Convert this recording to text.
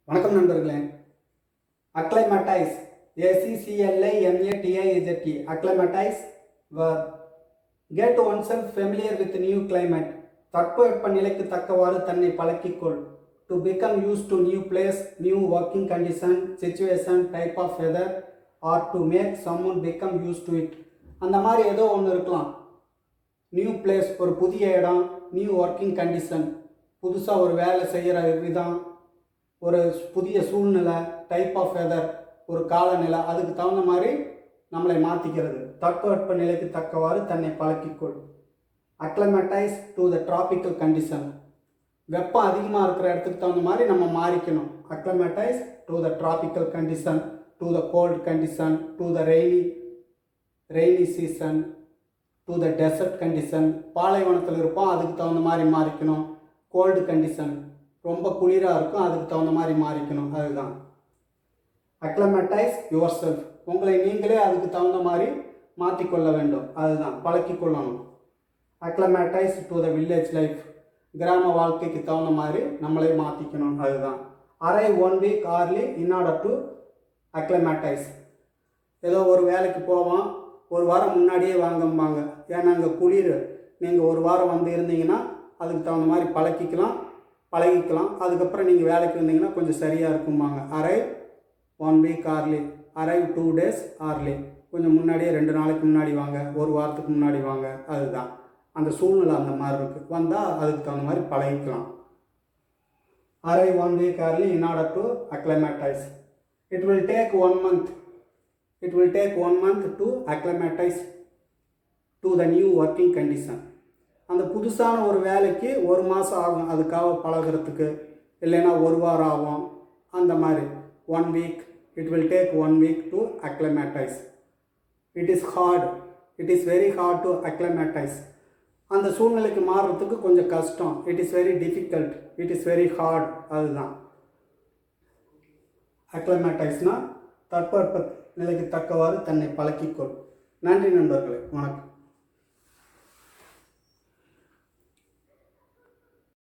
வணக்கம் நண்பர்களே. அக்ளைமேட்டைஸ், ACCLIMATIZE, அக்ளைமேட்டைஸ் verb. Get oneself familiar with new climate. தட்பவெப்ப நிலைக்கு தக்கவாறு தன்னை பழக்கிக்கொள். To become used to new place, new working condition, situation, type of weather, or to make someone become used to it. அந்த மாதிரி ஏதோ ஒன்று இருக்கலாம். நியூ பிளேஸ், ஒரு புதிய இடம். நியூ ஒர்க்கிங் கண்டிஷன், புதுசாக ஒரு வேலை செய்கிற விதம். ஒரு புதிய சூழ்நிலை. டைப் ஆஃப் வெதர், ஒரு காலநிலை. அதுக்கு தகுந்த மாதிரி நம்மளை மாற்றிக்கிறது. தட்பவெப்ப நிலைக்கு தக்கவாறு தன்னை பழக்கிக்கொள். Acclimatise to the tropical condition, வெப்பம் அதிகமாக இருக்கிற இடத்துக்கு தகுந்த மாதிரி நம்ம மாறிக்கணும். Acclimatise to the tropical condition, to the cold condition, to the rainy season, to the desert condition. பாலைவனத்தில் இருப்போம், அதுக்கு தகுந்த மாதிரி மாறிக்கணும். கோல்டு கண்டிஷன், ரொம்ப குளிராக இருக்கும், அதுக்கு தகுந்த மாதிரி மாறிக்கணும். அதுதான் அக்ளைமேட்டைஸ் யுவர் செல்ஃப், உங்களை நீங்களே அதுக்கு தகுந்த மாதிரி மாற்றிக்கொள்ள வேண்டும். அதுதான் பழக்கிக்கொள்ளணும். அக்ளைமேட்டைஸ் டு த வில்லேஜ் லைஃப், கிராம வாழ்க்கைக்கு தகுந்த மாதிரி நம்மளே மாற்றிக்கணும். அதுதான் arrive 1 week early in order to அக்ளைமேட்டைஸ். ஏதோ ஒரு வேலைக்கு போவோம், ஒரு வாரம் முன்னாடியே வாங்கம்பாங்க. ஏன்னா அங்கே குளிர், நீங்கள் ஒரு வாரம் வந்து இருந்தீங்கன்னா அதுக்கு தகுந்த மாதிரி பழகிக்கலாம். அதுக்கப்புறம் நீங்கள் வேலைக்கு வந்தீங்கன்னா கொஞ்சம் சரியாக இருக்கும்பாங்க. Arrive 1 week early, arrive 2 days early, கொஞ்சம் முன்னாடியே 2 நாளைக்கு முன்னாடி வாங்க, ஒரு வாரத்துக்கு முன்னாடி வாங்க. அதுதான் அந்த சூழ்நிலை அந்த மாதிரி இருக்குது. வந்தால் அதுக்கு தகுந்த மாதிரி பழகிக்கலாம். Arrive 1 week early in order to acclimatize. It will take 1 month. It will take 1 month to acclimatize to the new working condition. அந்த புதுசான ஒரு வேலைக்கு 1 மாதம் ஆகும் அதுக்காக பழகிறதுக்கு, இல்லைன்னா 1 வாரம் ஆகும். அந்த மாதிரி 1 week, it will take 1 week to acclimatize. It is hard, it is very hard to acclimatize. அந்த சூழ்நிலைக்கு மாறுறதுக்கு கொஞ்சம் கஷ்டம். It is very difficult, it is very hard. அதுதான் அக்ளைமேட்டைஸ்னால் தட்பவெப்ப நிலைக்கு தக்கவாறு தன்னை பழக்கிக்கொள். நன்றி நண்பர்களே, வணக்கம்.